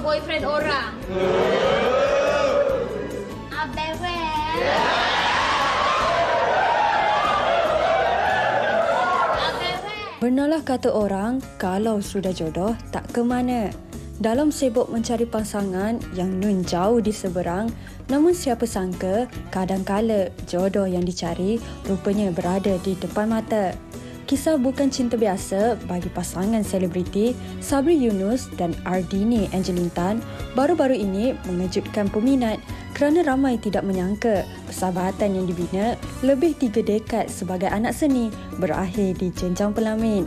boyfriend orang. Abebe. Benarlah kata orang, kalau sudah jodoh, tak ke mana. Dalam sibuk mencari pasangan yang nun jauh di seberang, namun siapa sangka kadangkala jodoh yang dicari rupanya berada di depan mata. Kisah bukan cinta biasa bagi pasangan selebriti Sabri Yunus dan Ardini Angelin Tan baru-baru ini mengejutkan peminat kerana ramai tidak menyangka persahabatan yang dibina lebih 3 dekad sebagai anak seni berakhir di jenjang pelamin.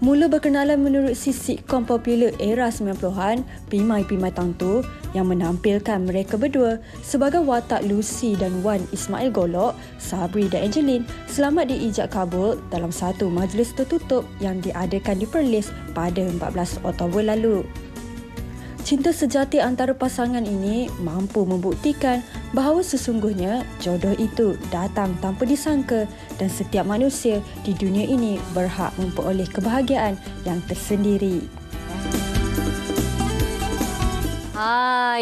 Mula berkenalan menurut sitcom popular era 90-an, Pimai Pimai Tangtu, yang menampilkan mereka berdua sebagai watak Lucy dan Wan Ismail Golok, Sabri dan Angelin selamat diijak kabul dalam satu majlis tertutup yang diadakan di Perlis pada 14 Oktober lalu. Cinta sejati antara pasangan ini mampu membuktikan bahawa sesungguhnya jodoh itu datang tanpa disangka dan setiap manusia di dunia ini berhak memperoleh kebahagiaan yang tersendiri.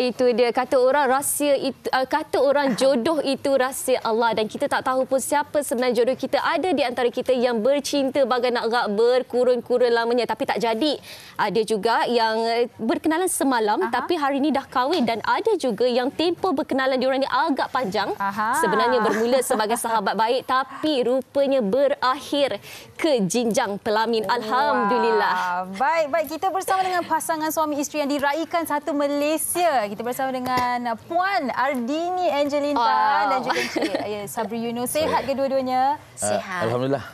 Itu dia kata orang rahsia itu, kata orang jodoh itu rahsia Allah, dan kita tak tahu pun siapa sebenarnya jodoh kita. Ada di antara kita yang bercinta bagai nak rak berkurun-kurun lamanya tapi tak jadi. Ada juga yang berkenalan semalam tapi hari ini dah kahwin, dan ada juga yang tempoh berkenalan diorang ni agak panjang. Sebenarnya bermula sebagai sahabat baik tapi rupanya berakhir ke jenjang pelamin. Alhamdulillah. Baik, kita bersama dengan pasangan suami isteri yang diraikan satu Malaysia. Kita bersama dengan Puan Ardini Angelin Tan dan juga Encik Sabri Yunus. Sehat kedua-duanya? Sehat. Alhamdulillah.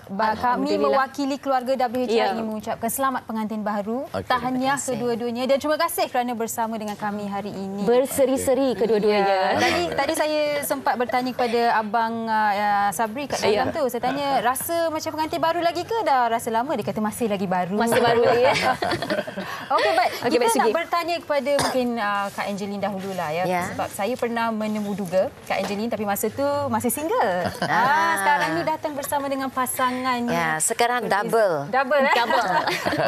Kami mewakili keluarga WHR ingin mengucapkan selamat pengantin baru. Tahniah kedua-duanya dan terima kasih kerana bersama dengan kami hari ini. Berseri-seri kedua-duanya. Tadi saya sempat bertanya kepada Abang Sabri kat dalam tu. Saya tanya, rasa macam pengantin baru lagi ke dah rasa lama? Dia kata masih lagi baru. Masih baru ya. Okey, baik. Kita nak bertanya kepada mungkin Kak Angelin dahululah ya. Sebab saya pernah menemu-duga Kak Angelin tapi masa tu masih single. Sekarang ni datang bersama dengan pasangannya. Ya, sekarang double. Double.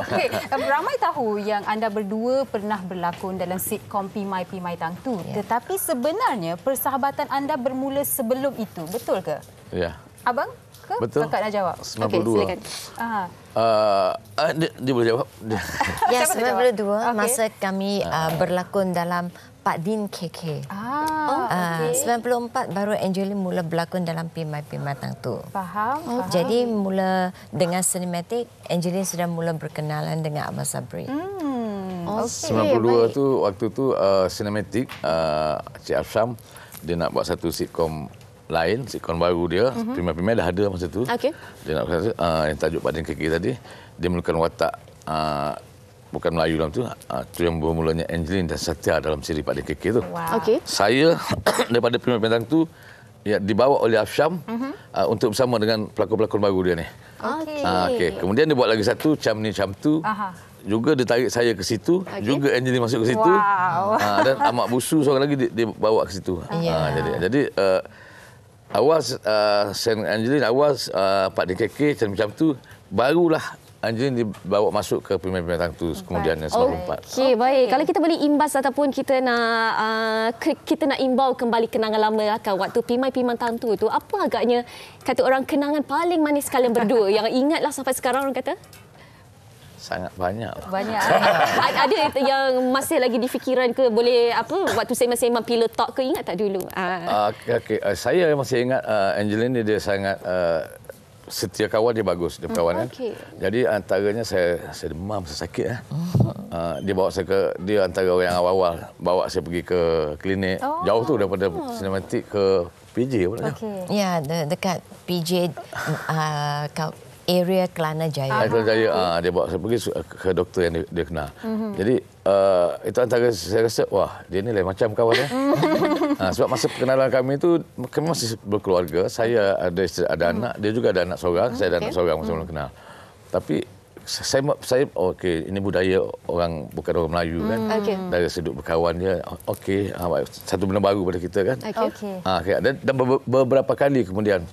Okey, ramai tahu yang anda berdua pernah berlakon dalam sitcom Pimai Pimai Tangtu. Tetapi sebenarnya persahabatan anda bermula sebelum itu. Betul ke? Ya. Abang? Betul. Kakak nak jawab. 92. Okey, silakan. Dia boleh jawab. Ya, 92 masa kami berlakon dalam Pak Din KK. 94 baru Angelin mula berlakon dalam Pimai Pimai Tangtu. Faham. Jadi mula dengan sinematik, Angelin sudah mula berkenalan dengan Abang Sabri. 92 tu waktu tu sinematik Cik Afsham dia nak buat satu sitcom lain, sitcom baru dia. Pimai-Pimai dah ada masa tu. Dia nak buat yang tajuk Pak Din KK tadi. Dia memerlukan watak bukan Melayu dalam tu. Tu yang bermulanya Angelin dan Satya dalam siri Pak Din KK tu. Saya daripada Pimai-Pimai tu dibawa oleh Afsham untuk bersama dengan pelakon-pelakon baru dia ni. Kemudian dia buat lagi satu Cam Ni Cam Tu. Juga dia tarik saya ke situ, juga Angelin masuk ke situ. Dan Ahmad Busu seorang lagi dia bawa ke situ. Jadi awal Sen Angelin, awal Pak Din KK macam tu, barulah Angelin dibawa masuk ke Pimai-Pimai Tangtu kemudian 94. Okey, baik. Kalau kita boleh imbas ataupun kita nak imbau kembali kenangan lama waktu Pimai-Pimai Tangtu tu, apa agaknya kata orang kenangan paling manis kalian berdua yang ingatlah sampai sekarang orang kata? Sangat banyak. Ada yang masih lagi di fikiran ke, boleh waktu sembang-sembang pillow talk ke, ingat tak dulu? Saya masih ingat Angelin ni dia sangat setia kawan, dia bagus dia kawan kan. Jadi antaranya saya demam, saya sakit dia bawa saya ke, dia antara orang yang awal-awal bawa saya pergi ke klinik. Jauh tu daripada sinematik ke PJ pula. Ya, dekat PJ area Kelana Jaya. Kelana Jaya, dia bawa saya pergi ke doktor yang dia kenal. Jadi itu antara saya rasa, wah dia ni lain macam kawan ya. Sebab masa perkenalan kami tu kami masih berkeluarga. Saya ada anak, dia juga ada anak seorang. Saya ada anak seorang masa belum kenal. Tapi saya okey, ini budaya orang bukan orang Melayu kan. Dari sudut berkawan dia, okey, satu benda baru pada kita kan. Dan beberapa kali kemudian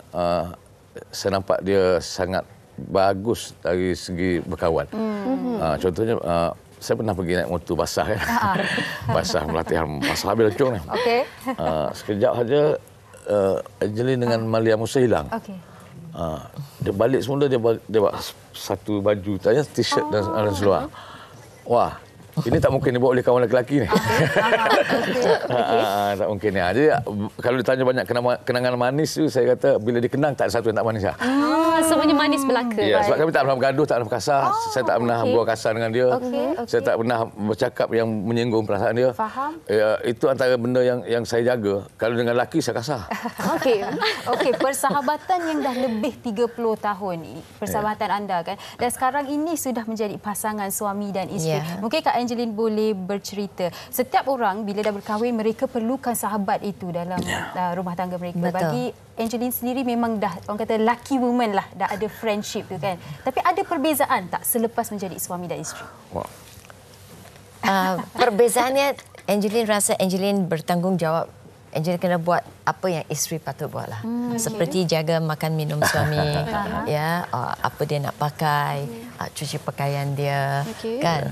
saya nampak dia sangat bagus dari segi berkawan. Contohnya saya pernah pergi naik motor basah kan. Basah pelatihan basah habis lecung ni. Okey. Sekejap saja Angeline dengan Malia Musa hilang. Okey. Dia balik semula dia bawa satu baju tanya t-shirt dan seluar. Wah, ini tak mungkin dibawa oleh kawan lelaki ni. Tak mungkin ni. Jadi kalau ditanya banyak kenangan manis tu, saya kata bila dikenang tak ada satu yang tak manis lah. Semuanya manis belaka. Ya, sebab kami tak pernah bergaduh, tak pernah berkasar. Saya tak pernah buat kasar dengan dia. Saya tak pernah bercakap yang menyinggung perasaan dia. Faham. Ya, itu antara benda yang saya jaga. Kalau dengan lelaki saya kasar. Okey, persahabatan yang dah lebih 30 tahun ni, persahabatan anda kan. Dan sekarang ini sudah menjadi pasangan suami dan isteri. Mungkin Kak Angeline boleh bercerita. Setiap orang bila dah berkahwin, mereka perlukan sahabat itu dalam rumah tangga mereka. Betul. Bagi Angeline sendiri memang dah, orang kata lucky woman lah, dah ada friendship tu kan. Tapi ada perbezaan tak selepas menjadi suami dan isteri? Wow. Perbezaannya, Angeline rasa Angeline bertanggungjawab. Angeline kena buat apa yang isteri patut buatlah. Seperti jaga makan minum suami, ya, apa dia nak pakai, cuci pakaian dia, kan.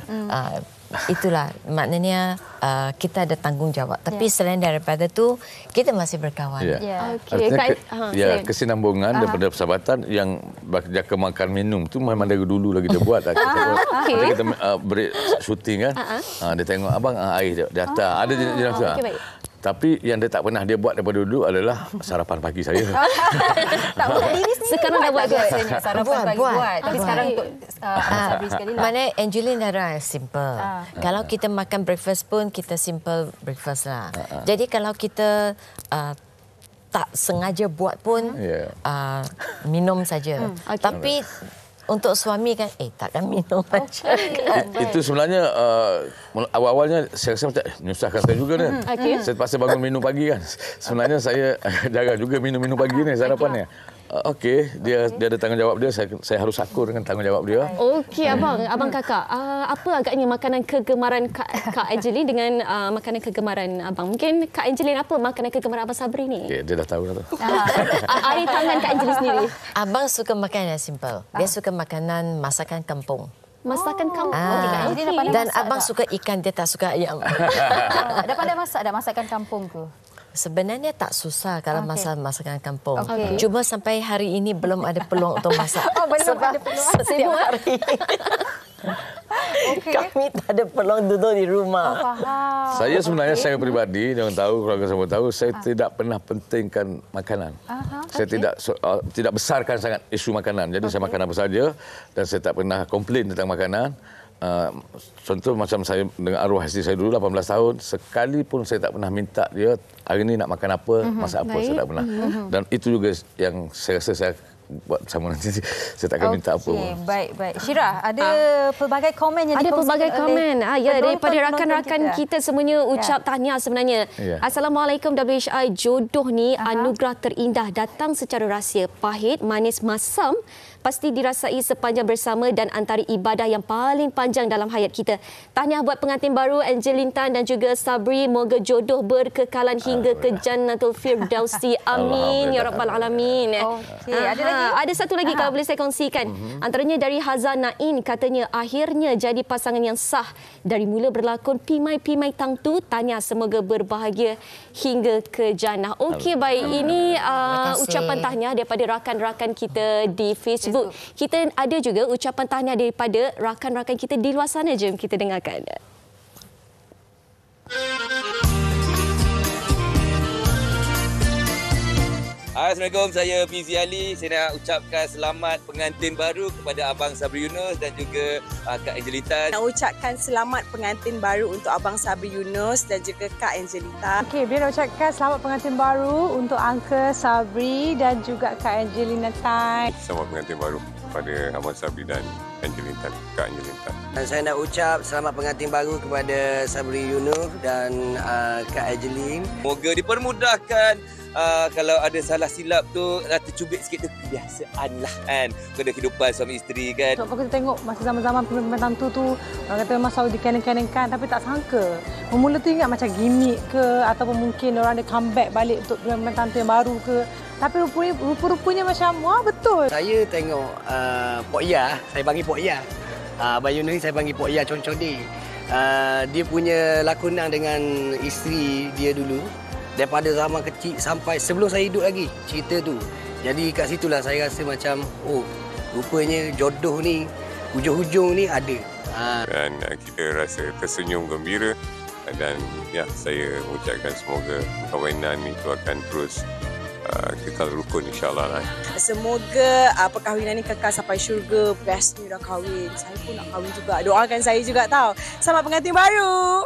Itulah maknanya kita ada tanggungjawab. Tapi selain daripada tu, kita masih berkawan. Artinya kesinambungan daripada persahabatan yang jaga makan minum tu memang dari dulu lagi dia buat. Kita break syuting kan. Dia tengok abang air di atas. Ada jenis tu. Tapi yang dia tak pernah dia buat daripada dulu adalah sarapan pagi saya. Tak buat diri sendiri. Sekarang dah buat biasanya sarapan pagi buat. Tapi sekarang untuk Sabri sekali lah. Mana Angeline dah simple. Kalau kita makan breakfast pun kita simple breakfast lah. Jadi kalau kita tak sengaja buat pun minum saja. Tapi untuk suami kan, takkan minum macam kan. Itu sebenarnya awal-awalnya saya rasa macam menyusahkan saya juga ni. Saya terpaksa bangun minum pagi kan. Sebenarnya saya jaga juga minum pagi ni sarapannya. Dia ada tanggungjawab dia, saya harus akur dengan tanggungjawab dia. Okey abang kakak, apa agaknya makanan kegemaran Kak Angeline dengan makanan kegemaran abang? Mungkin Kak Angeline apa makanan kegemaran abang Sabri ni? Dia dah tahu dah tu. Air tangan Kak Angeline sendiri. Abang suka makanan yang simple. Dia suka makanan masakan kampung. Masakan kampung. Dan abang suka ikan, dia tak suka ayam. Dah pandai masak dah masakan kampung ke? Sebenarnya tak susah kalau masakan kampung. Cuma sampai hari ini belum ada peluang untuk masak. Belum ada peluang. Setiap hari. Kami tak ada peluang duduk di rumah. Saya sebenarnya saya peribadi, jangan tahu, keluarga semua tahu, saya tidak pernah pentingkan makanan. Saya tidak besarkan sangat isu makanan. Jadi saya makan apa saja dan saya tak pernah komplain tentang makanan. Contoh macam saya dengan arwah isteri saya dulu 18 tahun, sekali pun saya tak pernah minta dia hari ini nak makan apa, masak apa, saya tak pernah. Dan itu juga yang saya rasa saya buat sama nanti. Saya tak akan minta apa. Baik. Syirah, ada pelbagai komen yang ada pelbagai komen. Daripada rakan-rakan kita semuanya ucap tahniah sebenarnya. Assalamualaikum WHI, jodoh ni anugerah terindah, datang secara rahsia, pahit, manis, masam, pasti dirasai sepanjang bersama dan antara ibadah yang paling panjang dalam hayat kita. Tahniah buat pengantin baru Angeline Tan dan juga Sabri. Moga jodoh berkekalan hingga ke Jannatul Firdausi. Amin ya rabbal alamin. Ada lagi? Ada satu lagi kalau boleh saya kongsikan. Antaranya dari Hazan Nain, katanya akhirnya jadi pasangan yang sah. Dari mula berlakon Pimai-Pimai Tang Tu, tahniah semoga berbahagia hingga ke jannah. Okey, baik. Ini ucapan tahniah daripada rakan-rakan kita di Facebook. Kita ada juga ucapan tahniah daripada rakan-rakan kita di luar sana. Jom kita dengarkan. Assalamualaikum, saya Fizi Ali. Saya nak ucapkan selamat pengantin baru kepada Abang Sabri Yunus dan juga Kak Angeline Tan. Nak ucapkan selamat pengantin baru untuk Abang Sabri Yunus dan juga Kak Angeline Tan. Okey, bila nak ucapkan selamat pengantin baru untuk Uncle Sabri dan juga Kak Angeline Tan. Selamat pengantin baru kepada Abang Sabri dan Angeline Tan, Kak Angeline Tan. Dan saya nak ucap selamat pengantin baru kepada Sabri Yunus dan Kak Angeline. Moga dipermudahkan. Kalau ada salah silap tu tercubit sikit tu kebiasaan lah kan, kehidupan suami isteri kan. Kalau kita tengok masa zaman-zaman pemerintahan tu orang kata memang selalu dikeneng-kenengkan, tapi tak sangka bermula tu ingat macam gimmick ke ataupun mungkin orang ada comeback balik untuk pemerintahan yang baru ke, tapi rupa-rupanya macam wah betul. Saya tengok Pok Ya, saya bagi Pok Ya. Abang Yunus ni saya panggil Pok Ya Concode. Dia punya lakonan dengan isteri dia dulu daripada zaman kecil sampai sebelum saya hidup lagi cerita tu. Jadi kat situlah saya rasa macam rupanya jodoh ni hujung-hujung ni ada. Dan kita rasa tersenyum gembira dan ya saya mengucapkan semoga perkahwinan itu akan terus kekal rukun insyaAllah lah. Semoga perkahwinan ni kekal sampai syurga. Bestnya dah kahwin. Saya pun nak kahwin juga. Doakan saya juga tau. Selamat pengantin baru.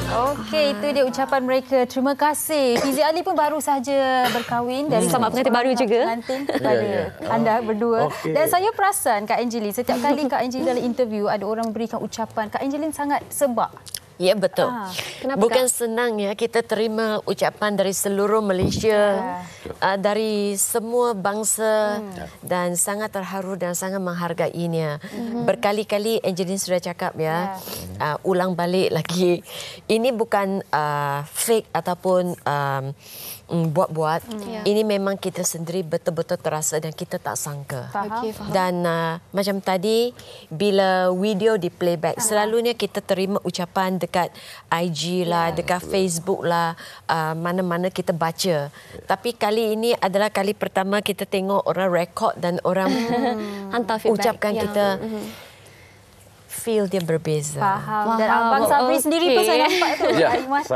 Okey, itu dia ucapan mereka. Terima kasih. Fizi Ali pun baru saja berkahwin dari selamat pengantin baru juga. Pengantin kepada anda berdua. Okay. Dan saya perasan Kak Angeline, setiap kali Kak Angeline dalam interview ada orang memberikan ucapan, Kak Angeline sangat sebab. Ya, betul. Kenapa, Bukan Kak? senang ya kita terima ucapan dari seluruh Malaysia, dari semua bangsa dan sangat terharu dan sangat menghargainya. Berkali-kali Angeline sudah cakap ya, ulang balik lagi. Ini bukan fake ataupun buat-buat. Ini memang kita sendiri betul-betul terasa dan kita tak sangka. Okey, faham. Dan macam tadi bila video di playback, selalunya kita terima ucapan dekat IG lah, dekat Facebook lah, mana-mana kita baca. Tapi kali ini adalah kali pertama kita tengok orang rekod dan orang hantar feedback. ucapkan kita. Feel dia berbeza. Faham. Dan Abang Sabri sendiri pun saya nampak tu. Ya, air mata.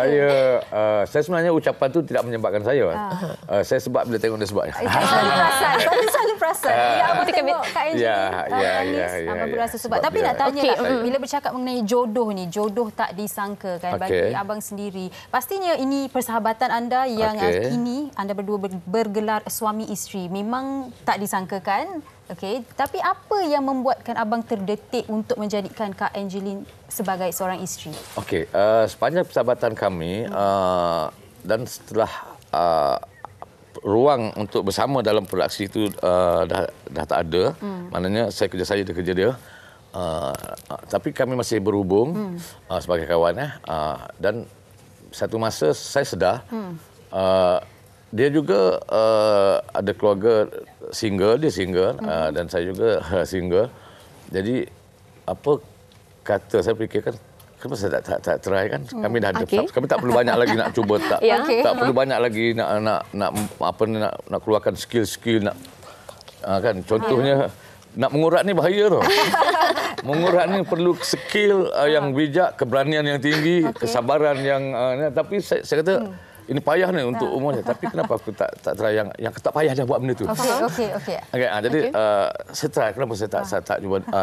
saya sebenarnya ucapan tu tidak menyebabkan saya. Saya sebab bila tengok dia sebabnya. Baru saja perasan. Bila Abang tengok Kak Angeline nangis, Abang berasa sebab. Tapi nak tanya lah, bila bercakap mengenai jodoh ni, jodoh tak disangka kan bagi Abang sendiri. Pastinya ini persahabatan anda yang kini anda berdua bergelar suami isteri. Memang tak disangkakan. Okey, tapi apa yang membuatkan abang terdetik untuk menjadikan Kak Angeline sebagai seorang isteri? Okey, sepanjang persahabatan kami dan setelah ruang untuk bersama dalam produksi itu dah tak ada, maknanya saya kerja saya, dia kerja dia. Tapi kami masih berhubung sebagai kawan dan satu masa saya sedar dia juga ada keluarga single, dia single dan saya juga single. Jadi apa kata saya fikirkan, kenapa saya tak try kan? Kami dah ada, kami tak perlu banyak lagi nak cuba, tak perlu banyak lagi nak keluarkan skill kan. Contohnya nak mengurat ni bahaya tu. Mengurat ni perlu skill yang bijak, keberanian yang tinggi, kesabaran yang tapi saya kata ini payah ni untuk umurnya, tapi kenapa aku tak try yang tak payah dah buat benda tu. Okey. Jadi saya try, kenapa saya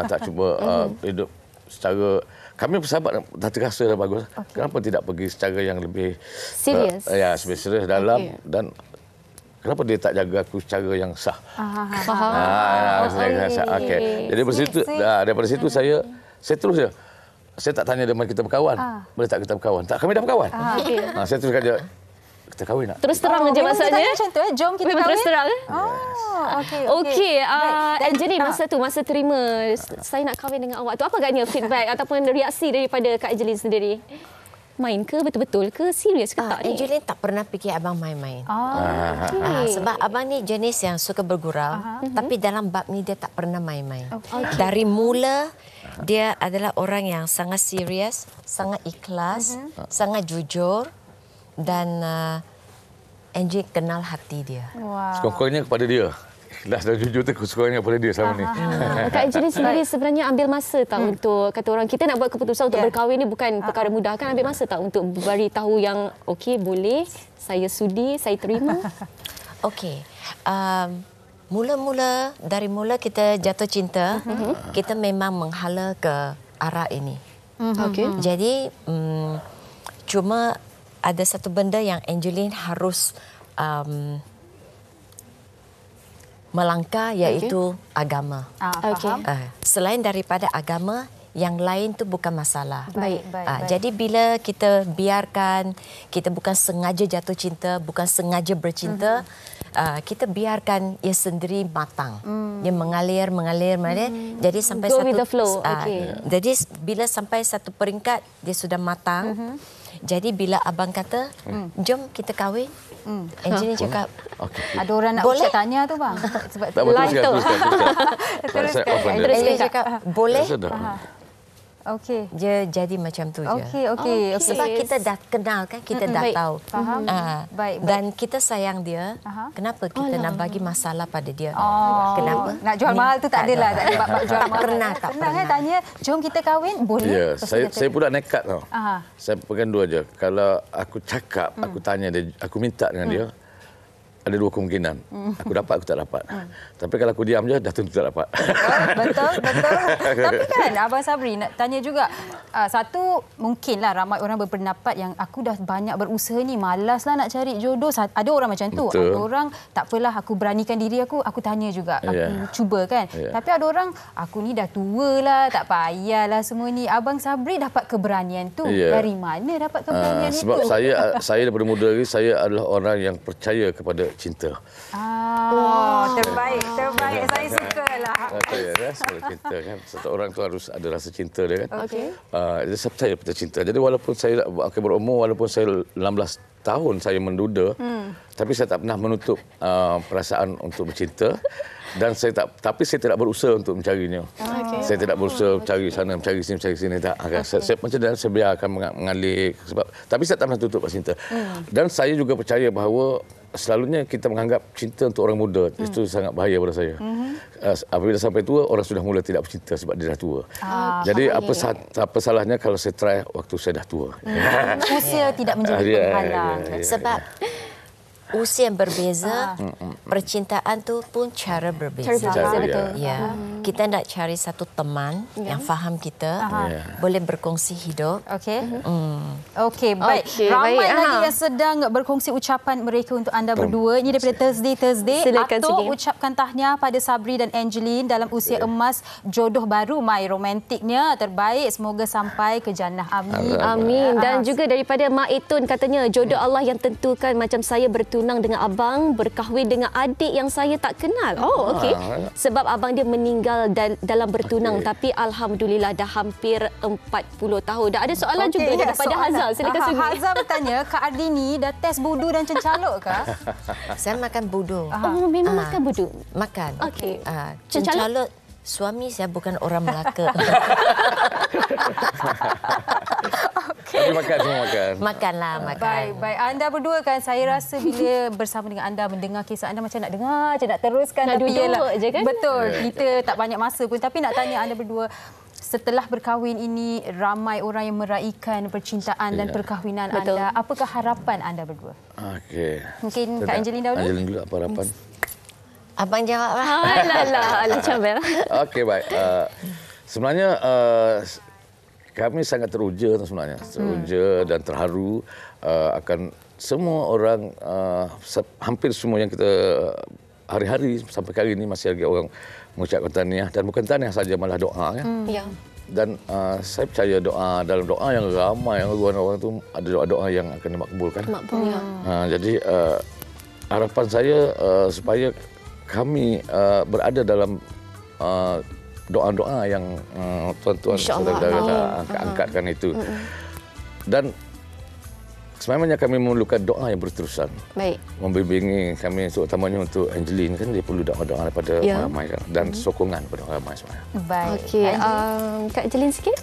tak cuba hidup secara, kami bersahabat dah terasa dah bagus. Kenapa tidak pergi secara yang lebih serius? Lebih serius dalam dan kenapa dia tak jaga aku secara yang sah? Faham. Jadi daripada situ saya terus je. Saya tak tanya dia kita berkawan. Boleh tak kita berkawan? Tak, kami dah berkawan. Saya terus kata kita kahwin nak. Terus terang je maksudnya. Macam tu jom kita kahwin. Terus terang. Okey. Angeline masa terima saya nak kahwin dengan awak tu, apa agaknya feedback ataupun reaksi daripada Kak Angeline sendiri? Main ke, betul-betul ke, serius ke tak ni? Angeline tak pernah fikir abang main-main. Sebab abang ni jenis yang suka bergurau, tapi dalam bab ni dia tak pernah main-main. Dari mula dia adalah orang yang sangat serius, sangat ikhlas, sangat jujur dan Angie kenal hati dia. Sekurang-kurangnya kepada dia. Ikhlas dan jujur tu sekurang-kurangnya kepada dia selama ni. Kak Angeline sendiri sebenarnya ambil masa tak untuk, kata orang, kita nak buat keputusan untuk berkahwin ni bukan perkara mudah kan, ambil masa tak untuk beri tahu yang okey boleh, saya sudi, saya terima? Okey. Mula-mula, dari mula kita jatuh cinta, kita memang menghala ke arah ini. Jadi, cuma ada satu benda yang Angeline harus melangkah, iaitu agama. Selain daripada agama, yang lain tu bukan masalah. Baik. Jadi bila kita biarkan, kita bukan sengaja jatuh cinta, bukan sengaja bercinta, kita biarkan ia sendiri matang. Dia mengalir. Jadi sampai go with the flow. jadi bila sampai satu peringkat dia sudah matang, Jadi bila abang kata, jom kita kahwin, Angeline cakap, ada orang nak boleh tanya tu bang. Sebab Live tu. Angeline cakap, boleh. Okey. Dia jadi macam tu je. Okey. Sebab kita dah kenal kan, kita dah tahu. Faham. Baik. Dan kita sayang dia. Kenapa kita nak bagi masalah pada dia? Kenapa? Nak jual mahal tu tak adalah. Tak ada bab jual mahal. Tak pernah. Tanya, jom kita kahwin, boleh? Ya, saya pula nekat tau. Saya pegang dua je. Kalau aku cakap, aku tanya dia, aku minta dengan dia, ada dua kemungkinan. Aku dapat, aku tak dapat. Tapi kalau aku diam je, dah tentu tak dapat. Betul. Tapi kan Abang Sabri nak tanya juga. Satu, mungkinlah ramai orang berpendapat yang aku dah banyak berusaha ni, malaslah nak cari jodoh. Ada orang macam tu. Betul. Ada orang, tak apalah aku beranikan diri aku tanya juga. Aku cuba kan. Tapi ada orang, aku ni dah tua lah, tak payahlah semua ni. Abang Sabri dapat keberanian tu. Dari mana dapat keberanian itu? Sebab saya daripada muda lagi, saya adalah orang yang percaya kepada cinta. Terbaik. Saya sukalah. Kalau cinta kan, satu orang tu harus ada rasa cinta dia kan. Jadi saya percaya pada cinta. Jadi walaupun saya akan berumur, walaupun saya 16 tahun saya menduda, tapi saya tak pernah menutup perasaan untuk bercinta. Dan tapi saya tidak berusaha untuk mencarinya. Saya tidak berusaha mencari sana, mencari sini, tak. Saya macam mana saya biarkan mengalir tapi saya tak pernah tutup cinta. Dan saya juga percaya bahawa selalunya kita menganggap cinta untuk orang muda itu sangat bahaya pada saya. Apabila sampai tua, orang sudah mula tidak bercinta sebab dia dah tua. Jadi apa salahnya kalau saya try waktu saya dah tua. Usia tidak menjadi penghalang. Sebab usia yang berbeza, percintaan tu pun cara berbeza. Betul. Ya. Kita nak cari satu teman yang faham kita, boleh berkongsi hidup. Okey, baik. Ramai lagi yang sedang berkongsi ucapan mereka untuk anda berdua. Ini daripada Thursday. Atok ucapkan tahniah pada Sabri dan Angeline dalam usia emas jodoh baru. My romantiknya terbaik. Semoga sampai ke jannah. Amin. Dan juga daripada Mak Etun katanya, jodoh Allah yang tentukan macam saya bertunang dengan abang, berkahwin dengan adik yang saya tak kenal. Okey. Sebab abang dia meninggal dalam bertunang, tapi alhamdulillah dah hampir 40 tahun. Dah ada soalan juga daripada Hazal. Silakan Sugi. Hazal bertanya, Kak Ardini dah test budu dan cencaluk ke? Saya makan budu. Memang makan budu? Makan. Okey. Cencaluk suami saya bukan orang Melaka. Tapi makan semua makan. Makanlah. Baik. Anda berdua kan, saya rasa bila bersama dengan anda mendengar kisah anda macam nak dengar je, nak teruskan. Nak duduk je kan? Betul. Kita tak banyak masa pun. Tapi nak tanya anda berdua, setelah berkahwin ini, ramai orang yang meraihkan percintaan dan perkahwinan anda. Apakah harapan anda berdua? Mungkin Kak Angeline dahulu. Angeline dulu, apa harapan? Abang jawablah. Alah, comel. Okey, baik. Sebenarnya kami sangat teruja sebenarnya. Teruja dan terharu akan semua orang, hampir semua yang kita hari-hari sampai kali ini masih lagi orang mengucapkan tahniah. Dan bukan tahniah saja, malah doa. Dan saya percaya dalam doa yang ramai, yang orang itu ada doa-doa yang akan dimakbulkan. Jadi harapan saya supaya kami berada dalam doa-doa yang tuan-tuan saudara angkatkan itu. Dan sebenarnya kami memerlukan doa yang berterusan. Membimbingi kami, terutamanya untuk Angeline, kan dia perlu doa-doa daripada ramai dan sokongan daripada ramai sebenarnya. Okey, Kak Angeline sikit.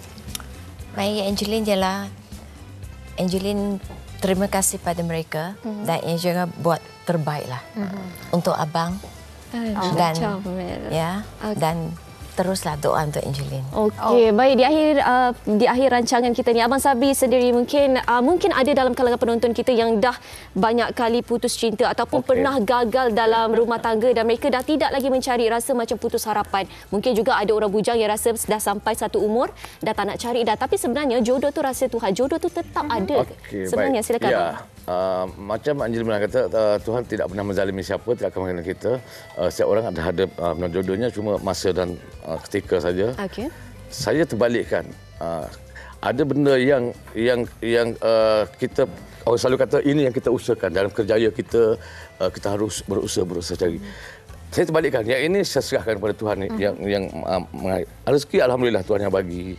Baik, Angeline jelah. Angeline terima kasih pada mereka dan yang juga buat terbaiklah untuk abang. Dan teruslah doa untuk Angeline. Okey, baik, di akhir rancangan kita ni, Abang Sabri sendiri mungkin ada dalam kalangan penonton kita yang dah banyak kali putus cinta ataupun pernah gagal dalam rumah tangga dan mereka dah tidak lagi mencari, rasa macam putus harapan. Mungkin juga ada orang bujang yang rasa dah sampai satu umur dah tak nak cari dah, tapi sebenarnya jodoh tu rahsia Tuhan. Jodoh tu tetap ada. Sebenarnya silakan. Macam Angeline kata, Tuhan tidak pernah menzalimi siapa, tidak akan mengenal kita. Setiap orang ada jodohnya, cuma masa dan ketika saja. Saya terbalikkan. Ada benda yang kita orang selalu kata ini yang kita usahakan dalam kerjaya kita, kita harus berusaha cari. Saya terbalikkan. Yang ini saya serahkan kepada Tuhan yang rezeki alhamdulillah Tuhan yang bagi.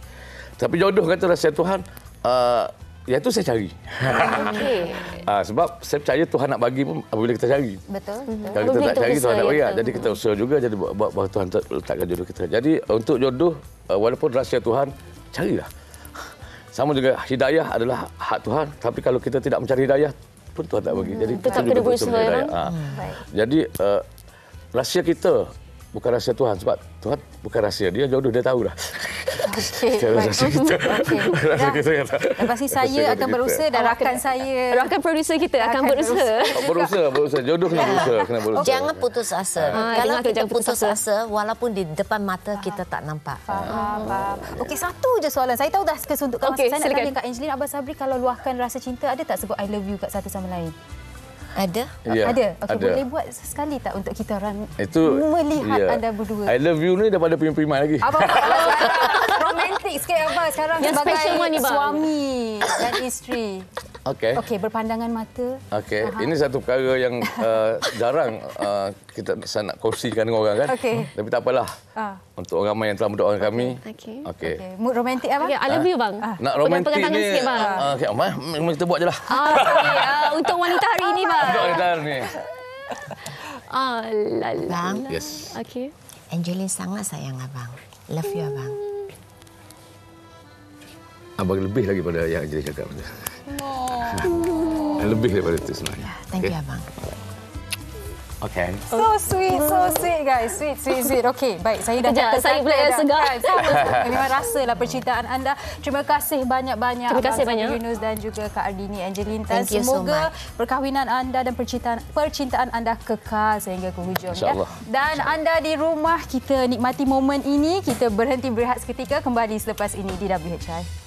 Tapi jodoh kata rahsia Tuhan. Yang tu saya cari. Okey. Sebab saya percaya Tuhan nak bagi pun apabila kita cari. Betul. Kalau kita tak cari, Tuhan nak bagi. Jadi kita usaha juga jadi bahawa Tuhan letakkan jodoh kita. Jadi untuk jodoh, walaupun rahsia Tuhan, carilah. Sama juga hidayah adalah hak Tuhan. Tapi kalau kita tidak mencari hidayah pun Tuhan tak bagi. Jadi tetap kena berusaha. Jadi rahsia kita bukan rahsia Tuhan. Sebab Tuhan bukan rahsia. Dia jodoh, dia tahu dah. Okey. Lepas ni saya akan berusaha dan rakan saya... Rakan produser kita akan berusaha. Berusaha. Jodoh kena berusaha. Jangan putus asa. Kalau kita putus asa, walaupun di depan mata kita tak nampak. Faham. Okey, satu je soalan. Saya tahu dah kesuntukan masa. Saya nak tanya Kak Angeline, Abang Sabri kalau luahkan rasa cinta, ada tak sebut I love you kat satu sama lain? Ada? Ya, ada. Okey, boleh buat sekali tak untuk kita orang itu, melihat anda berdua? I love you ni daripada prima-prima lagi. Abang romantik sikit Abang sekarang yang sebagai suami dan isteri. Okey, berpandangan mata. Okey, ini satu perkara yang jarang kita nak kongsikan dengan orang kan. Tapi tak apalah. Untuk orang ramai yang telah mendoakan kami. Okey. Mood romantik Abang? I love you bang. Nak romantik ni. Sikit, bang. Okey, kita buat jelah. Untuk wanita hari ini bang. Untuk wanita hari ini. Bang. Yes. Okey. Angeline sangat sayang abang. Love you abang. Abang lebih lagi pada yang Angeline cakap. Lebih daripada itu sebenarnya. Thank you abang. Okay. So sweet guys. Sweet. Okey, baik. Saya dah saya pula yang segar. Memang rasalah percintaan anda. Terima kasih banyak-banyak. Terima kasih banyak. Yunus dan juga Kak Ardini, Angeline. so Semoga perkahwinan anda dan percintaan anda kekal sehingga ke hujung. InsyaAllah. Dan anda di rumah, kita nikmati momen ini. Kita berhenti berehat seketika. Kembali selepas ini di WHI.